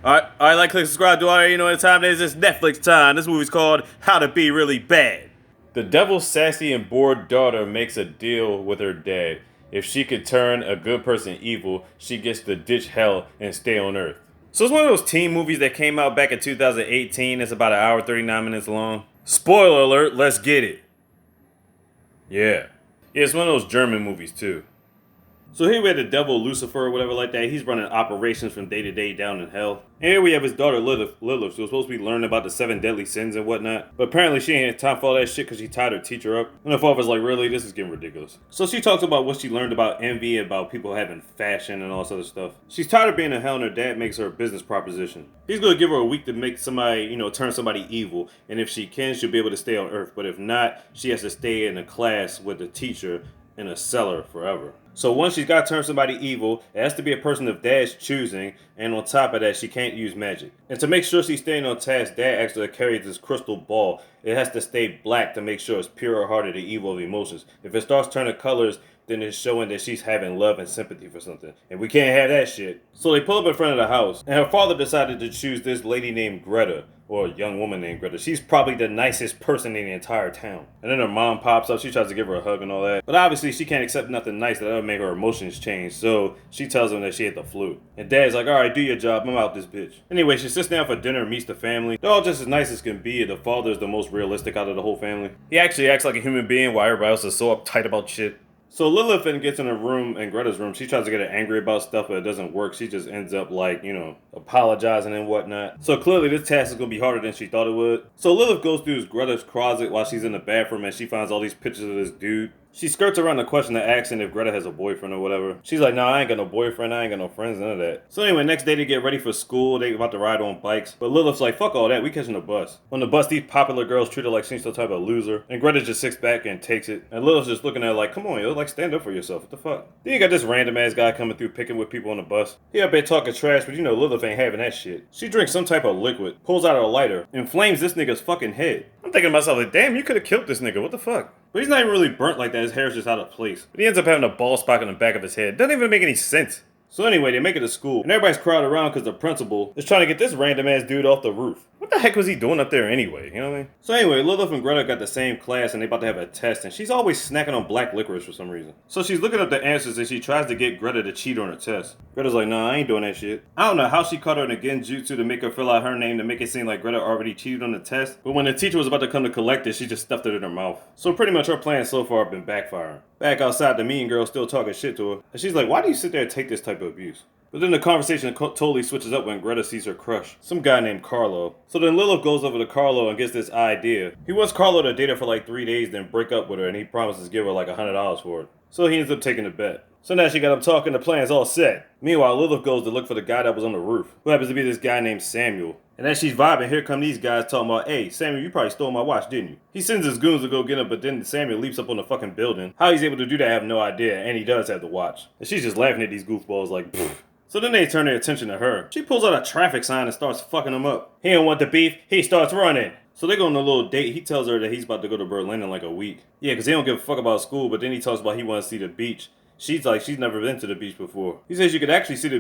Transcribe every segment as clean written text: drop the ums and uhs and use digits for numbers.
Alright, like, click, subscribe, do already know what time it is. It's Netflix time. This movie's called How to Be Really Bad. The devil's sassy and bored daughter makes a deal with her dad. If she could turn a good person evil, she gets to ditch hell and stay on Earth. So it's one of those teen movies that came out back in 2018. It's about an hour, 39 minutes long. Spoiler alert, let's get it. Yeah, it's one of those German movies too. So here we have the devil Lucifer or whatever like that. He's running operations from day to day down in hell. And here we have his daughter Lilith, who's supposed to be learning about the 7 deadly sins and whatnot. But apparently she ain't had time for all that shit because she tied her teacher up. And the father's like, really? This is getting ridiculous. So she talks about what she learned about envy, about people having fashion and all this other stuff. She's tired of being in hell and her dad makes her a business proposition. He's going to give her a week to make somebody, turn somebody evil. And if she can, she'll be able to stay on Earth. But if not, she has to stay in a class with the teacher in a cellar forever. So once she's got to turn somebody evil, it has to be a person of dad's choosing, and on top of that, she can't use magic. And to make sure she's staying on task, dad actually carries this crystal ball. It has to stay black to make sure it's pure-hearted and evil of emotions. If it starts turning colors, then it's showing that she's having love and sympathy for something. And we can't have that shit. So they pull up in front of the house, and her father decided to choose this lady named Greta, or a young woman named Greta. She's probably the nicest person in the entire town. And then her mom pops up, she tries to give her a hug and all that. But obviously she can't accept nothing nice that'll make her emotions change, so she tells him that she had the flu. And dad's like, alright, do your job, I'm out this bitch. Anyway, she sits down for dinner and meets the family. They're all just as nice as can be, the father is the most realistic out of the whole family. He actually acts like a human being while everybody else is so uptight about shit. So Lilith gets in her room, in Greta's room. She tries to get her angry about stuff, but it doesn't work. She just ends up apologizing and whatnot. So clearly this task is going to be harder than she thought it would. So Lilith goes through Greta's closet while she's in the bathroom and she finds all these pictures of this dude. She skirts around the question of asking if Greta has a boyfriend or whatever. She's like, nah, I ain't got no boyfriend, I ain't got no friends, none of that. So anyway, next day they get ready for school, they about to ride on bikes. But Lilith's like, fuck all that, we catching the bus. On the bus, these popular girls treat her like she's some type of loser. And Greta just sits back and takes it. And Lilith's just looking at her like, come on, yo, stand up for yourself, what the fuck? Then you got this random ass guy coming through picking with people on the bus. He up there talking trash, but Lilith ain't having that shit. She drinks some type of liquid, pulls out a lighter, and flames this nigga's fucking head. I'm thinking to myself, like, damn, you could have killed this nigga, what the fuck? But he's not even really burnt like that, his hair's just out of place. But he ends up having a bald spot on the back of his head. Doesn't even make any sense. So anyway, they make it to school, and everybody's crowded around because the principal is trying to get this random ass dude off the roof. What the heck was he doing up there anyway, you know what I mean? So anyway, Lilith and Greta got the same class and they about to have a test, and she's always snacking on black licorice for some reason. So she's looking up the answers and she tries to get Greta to cheat on her test. Greta's like, nah, I ain't doing that shit. I don't know how she caught her in a genjutsu to make her fill out her name to make it seem like Greta already cheated on the test, but when the teacher was about to come to collect it, she just stuffed it in her mouth. So pretty much her plans so far have been backfiring. Back outside, the mean girl still talking shit to her, and she's like, why do you sit there and take this type of abuse? But then the conversation totally switches up when Greta sees her crush, some guy named Carlo. So then Lilith goes over to Carlo and gets this idea. He wants Carlo to date her for like 3 days, then break up with her, and he promises to give her like $100 for it. So he ends up taking the bet. So now she got him talking, the plan's all set. Meanwhile, Lilith goes to look for the guy that was on the roof, who happens to be this guy named Samuel. And as she's vibing, here come these guys talking about, hey, Samuel, you probably stole my watch, didn't you? He sends his goons to go get him, but then Samuel leaps up on the fucking building. How he's able to do that, I have no idea, and he does have the watch. And she's just laughing at these goofballs like, pfft. So then they turn their attention to her. She pulls out a traffic sign and starts fucking him up. He don't want the beef, he starts running. So they go on a little date. He tells her that he's about to go to Berlin in like a week. Yeah, because he don't give a fuck about school, but then he talks about he wants to see the beach. She's like, she's never been to the beach before. He says you could actually see the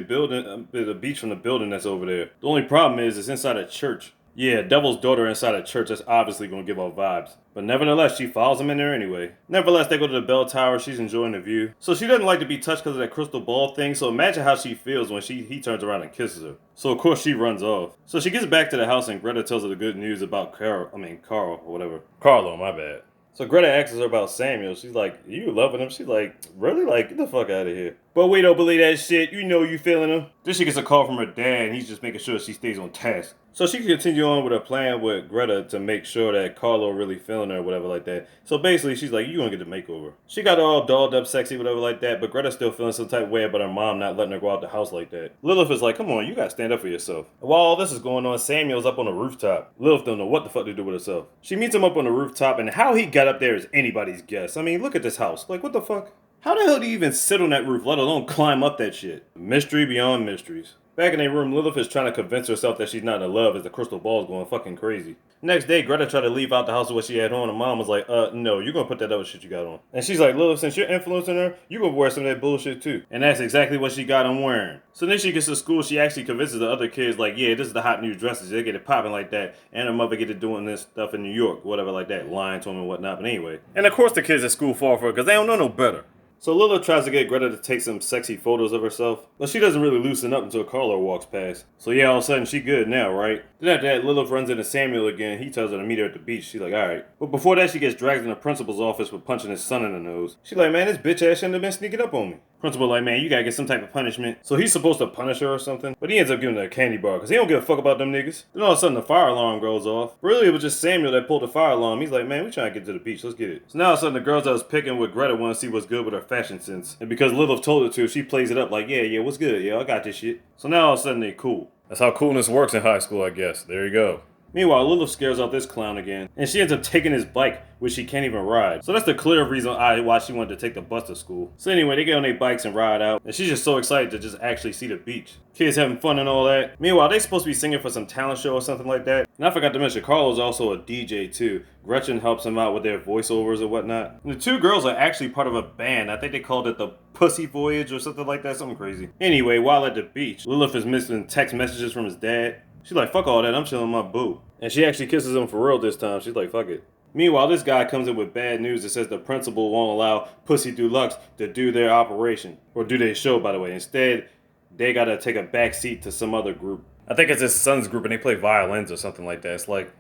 beach from the building that's over there. The only problem is it's inside a church. Yeah, devil's daughter inside a church, that's obviously going to give off vibes. But nevertheless, she follows him in there anyway. Nevertheless, they go to the bell tower, she's enjoying the view. So she doesn't like to be touched because of that crystal ball thing, so imagine how she feels when he turns around and kisses her. So of course she runs off. So she gets back to the house and Greta tells her the good news about Carl, or whatever. Carlo, my bad. So Greta asks her about Samuel. She's like, you loving him? She's like, really? Like, get the fuck out of here. But we don't believe that shit. You know you feeling him. Then she gets a call from her dad and he's just making sure she stays on task. So she can continue on with her plan with Greta to make sure that Carlo really feeling her or whatever like that. So basically she's like, you gonna get the makeover. She got her all dolled up sexy, whatever like that, but Greta's still feeling some type of way about her mom not letting her go out the house like that. Lilith is like, come on, you gotta stand up for yourself. And while all this is going on, Samuel's up on the rooftop. Lilith don't know what the fuck to do with herself. She meets him up on the rooftop and how he got up there is anybody's guess. I mean, look at this house. Like, what the fuck? How the hell do you even sit on that roof, let alone climb up that shit? Mystery beyond mysteries. Back in their room, Lilith is trying to convince herself that she's not in love as the crystal ball is going fucking crazy. Next day, Greta tried to leave out the house with what she had on, and Mom was like, no, you're gonna put that other shit you got on. And she's like, Lilith, since you're influencing her, you gonna wear some of that bullshit too. And that's exactly what she got on wearing. So then she gets to school, she actually convinces the other kids, like, yeah, this is the hot new dresses, they get it popping like that, and her mother get it doing this stuff in New York, whatever like that, lying to them and whatnot, but anyway. And of course the kids at school fall for it, because they don't know no better. So Lilith tries to get Greta to take some sexy photos of herself, but she doesn't really loosen up until Carlo walks past. So yeah, all of a sudden she good now, right? Then after that, Lilith runs into Samuel again. He tells her to meet her at the beach. She's like, alright. But before that, she gets dragged in the principal's office for punching his son in the nose. She's like, man, this bitch ass shouldn't have been sneaking up on me. Principal like, man, you gotta get some type of punishment. So he's supposed to punish her or something, but he ends up giving her a candy bar because he don't give a fuck about them niggas. Then all of a sudden the fire alarm goes off. Really, it was just Samuel that pulled the fire alarm. He's like, man, we trying to get to the beach. Let's get it. So now all of a sudden the girls that was picking with Greta want to see what's good with her fashion sense. And because Lilith told her to, she plays it up like, yeah, what's good? Yeah, I got this shit. So now all of a sudden they cool. That's how coolness works in high school, I guess. There you go. Meanwhile, Lilith scares out this clown again, and she ends up taking his bike, which she can't even ride. So that's the clear reason why she wanted to take the bus to school. So anyway, they get on their bikes and ride out, and she's just so excited to just actually see the beach. Kids having fun and all that. Meanwhile, they supposed to be singing for some talent show or something like that. And I forgot to mention, Carlo's also a DJ too. Gretchen helps him out with their voiceovers and whatnot. And the two girls are actually part of a band. I think they called it the Pussy Voyage or something like that, something crazy. Anyway, while at the beach, Lilith is missing text messages from his dad. She's like, fuck all that, I'm chilling with my boo. And she actually kisses him for real this time. She's like, fuck it. Meanwhile, this guy comes in with bad news that says the principal won't allow Pussy Deluxe to do their operation. Or do their show, by the way. Instead, they gotta take a back seat to some other group. I think it's his son's group and they play violins or something like that. It's like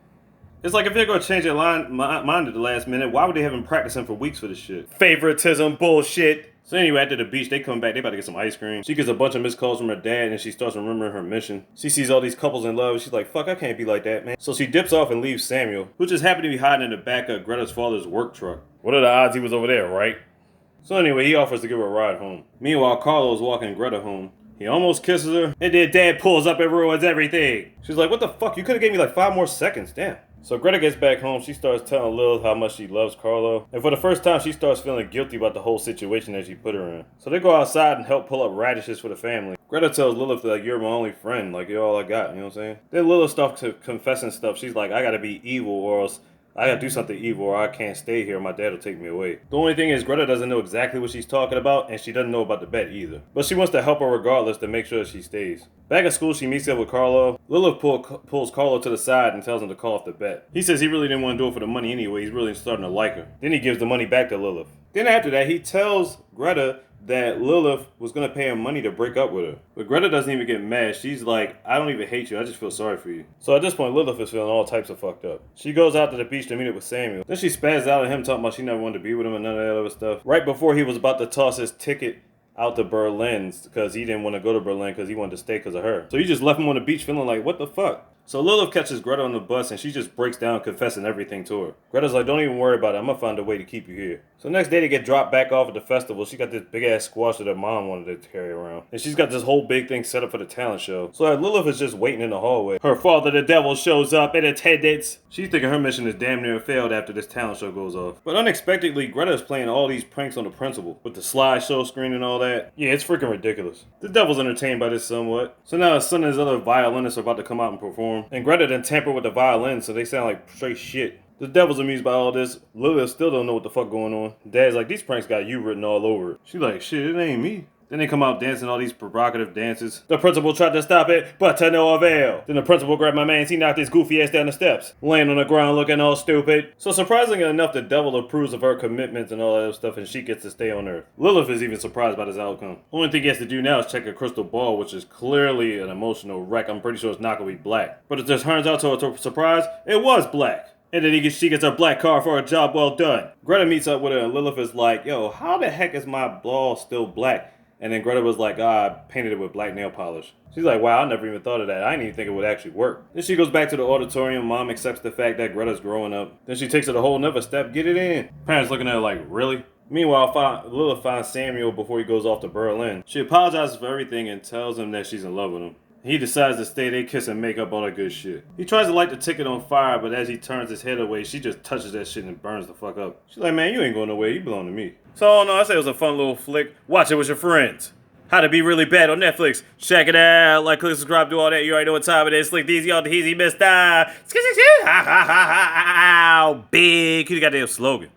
if they're gonna change their mind at the last minute, why would they have him practicing for weeks for this shit? Favoritism bullshit. So anyway, after the beach, they come back, they about to get some ice cream. She gets a bunch of missed calls from her dad and she starts remembering her mission. She sees all these couples in love, she's like, fuck, I can't be like that, man. So she dips off and leaves Samuel, who just happened to be hiding in the back of Greta's father's work truck. What are the odds he was over there, right? So anyway, he offers to give her a ride home. Meanwhile, Carlo's walking Greta home. He almost kisses her, and then dad pulls up and ruins everything. She's like, what the fuck, you could've gave me like 5 more seconds, damn. So Greta gets back home, she starts telling Lilith how much she loves Carlo. And for the first time, she starts feeling guilty about the whole situation that she put her in. So they go outside and help pull up radishes for the family. Greta tells Lilith, like, you're my only friend, like, you're all I got, you know what I'm saying? Then Lilith starts confessing stuff. She's like, I gotta be evil or else I gotta do something evil or I can't stay here. My dad will take me away. The only thing is Greta doesn't know exactly what she's talking about and she doesn't know about the bet either. But she wants to help her regardless to make sure that she stays. Back at school, she meets up with Carlo. Lilith pulls Carlo to the side and tells him to call off the bet. He says he really didn't want to do it for the money anyway. He's really starting to like her. Then he gives the money back to Lilith. Then after that, he tells Greta that Lilith was going to pay him money to break up with her. But Greta doesn't even get mad. She's like, I don't even hate you. I just feel sorry for you. So at this point, Lilith is feeling all types of fucked up. She goes out to the beach to meet up with Samuel. Then she spazzes out at him talking about she never wanted to be with him and none of that other stuff. Right before he was about to toss his ticket out to Berlin because he didn't want to go to Berlin because he wanted to stay because of her. So he just left him on the beach feeling like, what the fuck? So Lilith catches Greta on the bus and she just breaks down confessing everything to her. Greta's like, don't even worry about it. I'm going to find a way to keep you here. So next day they get dropped back off at the festival. She got this big ass squash that her mom wanted to carry around. And she's got this whole big thing set up for the talent show. So Lilith is just waiting in the hallway. Her father, the devil, shows up in attendance. She's thinking her mission is damn near failed after this talent show goes off. But unexpectedly, Greta is playing all these pranks on the principal with the slideshow screen and all that. Yeah, it's freaking ridiculous. The devil's entertained by this somewhat. So now his son and his other violinists are about to come out and perform. And Greta then tamper with the violin so they sound like straight shit. The devil's amused by all this. Lilith still don't know what the fuck going on. Dad's like, these pranks got you written all over it. She's like, shit, it ain't me. Then they come out dancing all these provocative dances. The principal tried to stop it, but to no avail. Then the principal grabbed my man, he knocked his goofy ass down the steps, laying on the ground looking all stupid. So surprisingly enough, the devil approves of her commitments and all that other stuff, and she gets to stay on Earth. Lilith is even surprised by this outcome. Only thing he has to do now is check a crystal ball, which is clearly an emotional wreck. I'm pretty sure it's not gonna be black. But it just turns out to her surprise, it was black. And then she gets her black car for a job well done. Greta meets up with her and Lilith is like, yo, how the heck is my ball still black? And then Greta was like, I painted it with black nail polish. She's like, wow, I never even thought of that. I didn't even think it would actually work. Then she goes back to the auditorium. Mom accepts the fact that Greta's growing up. Then she takes it a whole nother step. Get it in. Parents looking at her like, really? Meanwhile, Lilith finds Samuel before he goes off to Berlin. She apologizes for everything and tells him that she's in love with him. He decides to stay, they kiss and make up all that good shit. He tries to light the ticket on fire, but as he turns his head away, she just touches that shit and burns the fuck up. She's like, man, you ain't going nowhere, you belong to me. So, no, I say it was a fun little flick. Watch it with your friends. How to Be Really Bad on Netflix. Check it out. Like, click, subscribe, do all that. You already know what time it is. Slick, easy, all the easy, mister. Big. You got a damn slogan.